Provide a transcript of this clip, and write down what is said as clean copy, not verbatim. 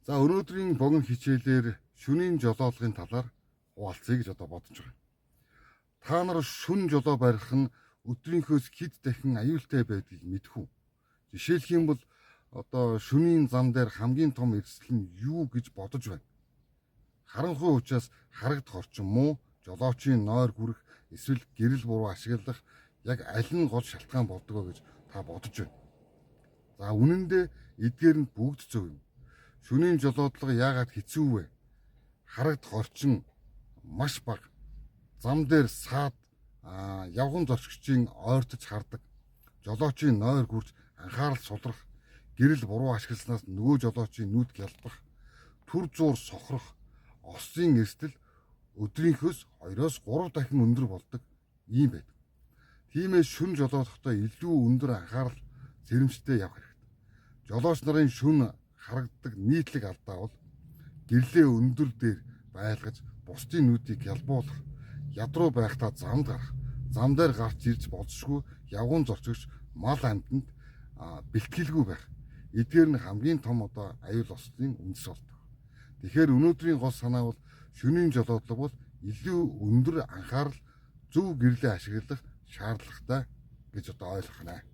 За өнөөдрийн богино хичээлээр шөнийн жолоолгын талаар хуваалцъя гэж одоо бодож байгаа. Та нар шүн жолоо барих нь өдрийнхөөс хэд дахин аюултай байдгийг мэдэх үү? Жишээлх юм бол одоо шөнийн зам дээр хамгийн том эрсдэл нь юу гэж бодож байна? Харанхуй учраас харагдах орчин муу, жолоочийн нойр хүрэх, эсвэл гэрэл буруу ашиглах яг аль нь гол шалтгаан болдог вэ гэж та бодож байна. За үнэн дээр эдгээр нь бүгд зөв юм. Шөнийн жолоодлого яагаад хэцүү вэ? Харагдах орчин маш бага. Зам дээр саад явган зорчигчийн ойртож хардаг. Жолоочийн нойр гүрж анхаарал сулрах, гэрэл буруу ашигласнаас нөгөө жолоочийн нүд гялбах, түр зуур сохрох, ослын эрсдэл өдрийнхөөс 2-3 дахин өндөр болдог юм байдаг. Тиймээс шүн жолоодохдоо илүү өндөр анхаарал зэрэмжтэй явах хэрэгтэй. Жолооч нарын шүн харагддаг нийтлэг алдаа бол гэрлээ өндөр дээр байлгаж бусдын нүдийг ялбуулах, ядруу байхдаа замд гарах, зам дээр гарч ирж болзошгүй явган зорчигч мал амьтанд бэлтгэлгүй байх. Эдгээр нь хамгийн том одоо аюул ослын үндэс болдог. Тэгэхээр өнөөдрийн гол санаа бол шөнийн жолоодлого бол илүү өндөр анхаарал, зөв гэрлээ ашиглах шаардлагатай гэж одоо ойлгох нэ.